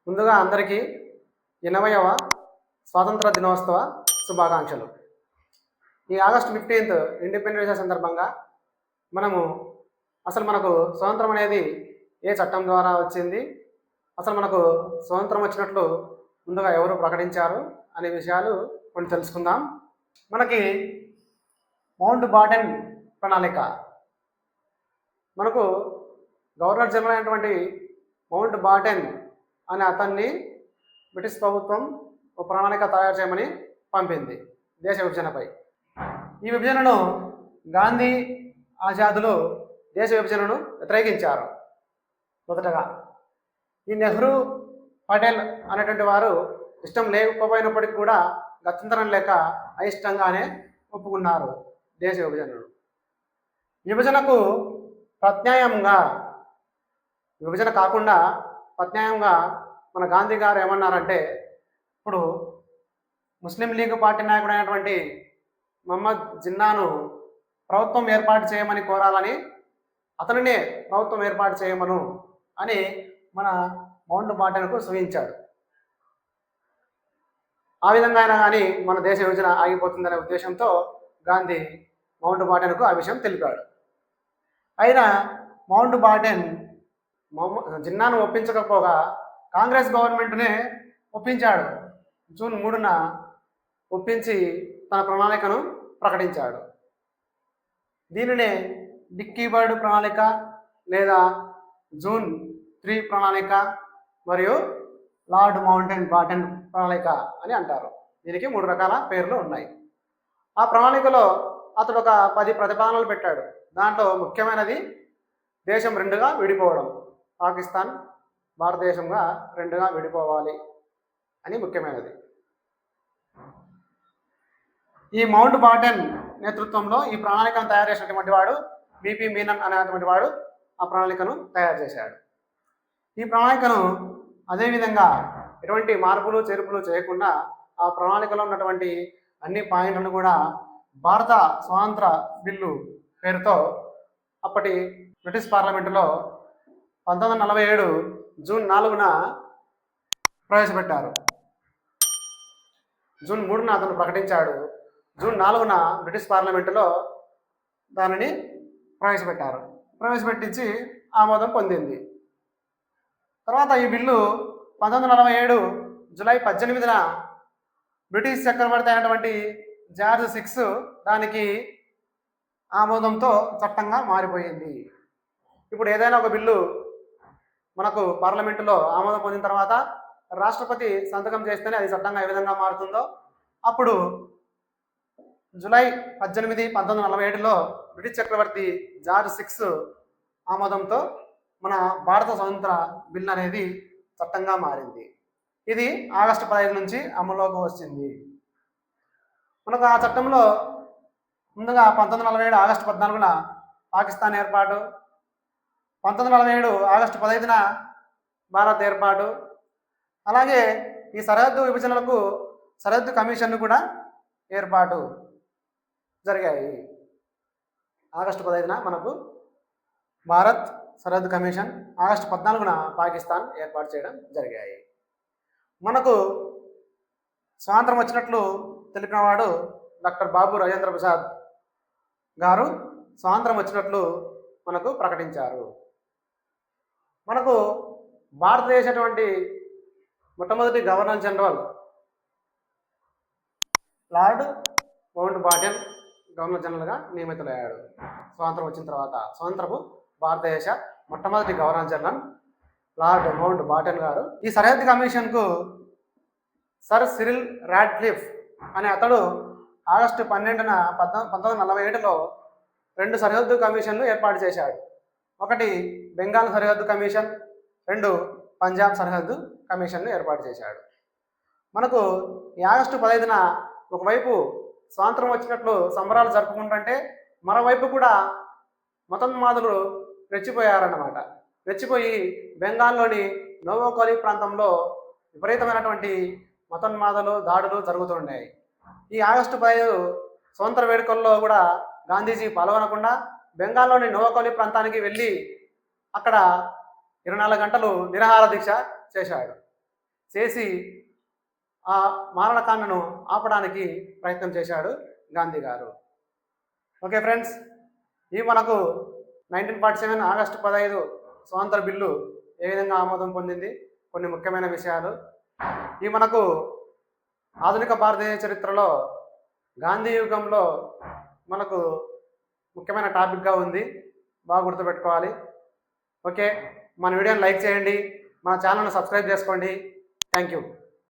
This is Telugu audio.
ముందుగా అందరికీ 80వ స్వాతంత్ర దినోత్సవ శుభాకాంక్షలు. ఈ ఆగస్టు 15th ఇండిపెండెన్స్ డే సందర్భంగా మనకు స్వాతంత్రం అనేది ఏ చట్టం ద్వారా వచ్చింది, అసలు మనకు స్వాతంత్రం వచ్చినట్లు ముందుగా ఎవరు ప్రకటించారు అనే విషయాలు కొన్ని తెలుసుకుందాం. మనకి మౌంట్ బాటన్ ప్రణాళిక, మనకు గవర్నర్ జనరల్ అయినటువంటి మౌంట్ బాటన్ అనే అతన్ని బ్రిటిష్ ప్రభుత్వం ఒక ప్రణాళిక తయారు చేయమని పంపింది దేశ విభజనపై. ఈ విభజనను గాంధీ ఆజాదులు దేశ విభజనను వ్యతిరేకించారు. మొదటగా ఈ నెహ్రూ, పటేల్ అనేటువంటి వారు ఇష్టం లేకపోయినప్పటికీ కూడా గత్యంతరం లేక అయిష్టంగానే ఒప్పుకున్నారు దేశ విభజనను. విభజనకు ప్రత్యామ్నాయంగా, విభజన కాకుండా ప్రత్యామ్నాయంగా మన గాంధీ గారు ఏమన్నారంటే, ఇప్పుడు ముస్లిం లీగ్ పార్టీ నాయకుడైనటువంటి మహమ్మద్ జిన్నాను ప్రభుత్వం ఏర్పాటు చేయమని కోరాలని, అతనినే ప్రభుత్వం ఏర్పాటు చేయమను అని మన మౌంట్ బాటన్కు సూచించాడు. ఆ విధంగా అయినా కానీ మన దేశ విభజన ఆగిపోతుందనే ఉద్దేశంతో గాంధీ మౌంట్ బాటన్కు ఆ విషయం తెలిపాడు. అయినా మౌంట్ బాటన్ జిన్నాను ఒప్పించకపోగా కాంగ్రెస్ గవర్నమెంట్నే ఒప్పించాడు. జూన్ 3న ఒప్పించి తన ప్రణాళికను ప్రకటించాడు. దీనినే డిక్కీ బర్డ్ ప్రణాళిక లేదా జూన్ 3 ప్రణాళిక మరియు లార్డ్ మౌంట్ బాటన్ ప్రణాళిక అని అంటారు. దీనికి 3 రకాల పేర్లు ఉన్నాయి. ఆ ప్రణాళికలో అతడు ఒక 10 ప్రతిపాదనలు పెట్టాడు. దాంట్లో ముఖ్యమైనది దేశం 2గా విడిపోవడం, పాకిస్తాన్ భారతదేశంగా 2గా విడిపోవాలి అని ముఖ్యమైనది. ఈ మౌంట్ బాటన్ నేతృత్వంలో ఈ ప్రణాళికను తయారు చేసినటువంటి వాడు బిపి మీనన్ అనేటువంటి వాడు ఆ ప్రణాళికను తయారు చేశాడు. ఈ ప్రణాళికను అదేవిధంగా ఎటువంటి మార్పులు చేర్పులు చేయకుండా ఆ ప్రణాళికలో ఉన్నటువంటి అన్ని పాయింట్లను కూడా భారత స్వాతంత్ర బిల్లు పేరుతో అప్పటి బ్రిటిష్ పార్లమెంటులో 1947 జూన్ 4న ప్రవేశపెట్టారు. జూన్ 3న అతను ప్రకటించాడు. జూన్ 4న బ్రిటిష్ పార్లమెంటులో దానిని ప్రవేశపెట్టారు. ప్రవేశపెట్టించి ఆమోదం పొందింది. తర్వాత ఈ బిల్లు 1947 జూలై 18న బ్రిటిష్ చక్రవర్తి అయినటువంటి జార్జ్ 6 దానికి ఆమోదంతో చట్టంగా మారిపోయింది. ఇప్పుడు ఏదైనా ఒక బిల్లు మనకు పార్లమెంటులో ఆమోదం పొందిన తర్వాత రాష్ట్రపతి సంతకం చేస్తేనే అది చట్టంగా ఏ విధంగా మారుతుందో, అప్పుడు జూలై 18, 1947లో బ్రిటిష్ చక్రవర్తి జార్జ్ 6 ఆమోదంతో మన భారత స్వతంత్ర బిల్ అనేది చట్టంగా మారింది. ఇది ఆగస్టు 15 నుంచి అమల్లోకి వచ్చింది. మనకు ఆ చట్టంలో ముందుగా 1947 ఆగస్టు 14న పాకిస్తాన్ ఏర్పాటు, 1947 ఆగస్టు 15న భారత్ ఏర్పాటు, అలాగే ఈ సరిహద్దు విభజనలకు సరిహద్దు కమిషన్ను కూడా ఏర్పాటు జరిగాయి. ఆగస్టు 15న మనకు భారత్ సరిహద్దు కమిషన్, ఆగస్టు 14న పాకిస్తాన్ ఏర్పాటు చేయడం జరిగాయి. మనకు స్వాతంత్రం వచ్చినట్లు తెలిపినవాడు డాక్టర్ బాబు రాజేంద్ర ప్రసాద్ గారు స్వాతంత్రం వచ్చినట్లు మనకు ప్రకటించారు. మనకు భారతదేశటువంటి మొట్టమొదటి governor general lord Mountbatten governor జనరల్గా నియమితులయ్యాడు. స్వాతంత్రం వచ్చిన తర్వాత స్వతంత్రపు భారతదేశ మొట్టమొదటి governor general lord Mountbatten garu. ఈ సరిహద్దు కమిషన్కు సర్ సిరిల్ రాడ్క్లిఫ్ అనే అతడు ఆగస్టు 12న 1947లో 2 సరిహద్దు కమిషన్లు ఏర్పాటు చేశాడు. ఒకటి బెంగాల్ సరిహద్దు కమిషన్, 2 పంజాబ్ సరిహద్దు కమిషన్ను ఏర్పాటు చేశాడు. మనకు ఈ ఆగస్టు 15న ఒకవైపు స్వాతంత్రం వచ్చినట్లు సంబరాలు జరుపుకుంటుంటే మరోవైపు కూడా మతోన్మాదులు రెచ్చిపోయారన్నమాట. రెచ్చిపోయి బెంగాల్లోని నోవోకాలి ప్రాంతంలో విపరీతమైనటువంటి మతోన్మాదాలు, దాడులు జరుగుతుంటాయి. ఈ ఆగస్టు 15 స్వతంత్ర వేడుకల్లో కూడా గాంధీజీ పాల్గొనకుండా బెంగాల్లోని నోవోకాలి ప్రాంతానికి వెళ్ళి అక్కడ 24 గంటలు నిరాహార దీక్ష చేశాడు. చేసి ఆ మారణకాండను ఆపడానికి ప్రయత్నం చేశాడు గాంధీ గారు. ఓకే ఫ్రెండ్స్, ఈ మనకు 1947 ఆగస్టు 15 స్వాతంత్ర బిల్లు ఏ విధంగా ఆమోదం పొందింది, కొన్ని ముఖ్యమైన విషయాలు. ఈ మనకు ఆధునిక భారతదేశ చరిత్రలో గాంధీ యుగంలో మనకు ముఖ్యమైన టాపిక్గా ఉంది, బాగా గుర్తుపెట్టుకోవాలి. ఓకే, మన వీడియోని లైక్ చేయండి, మన ఛానల్ని సబ్స్క్రైబ్ చేసుకోండి. Thank you.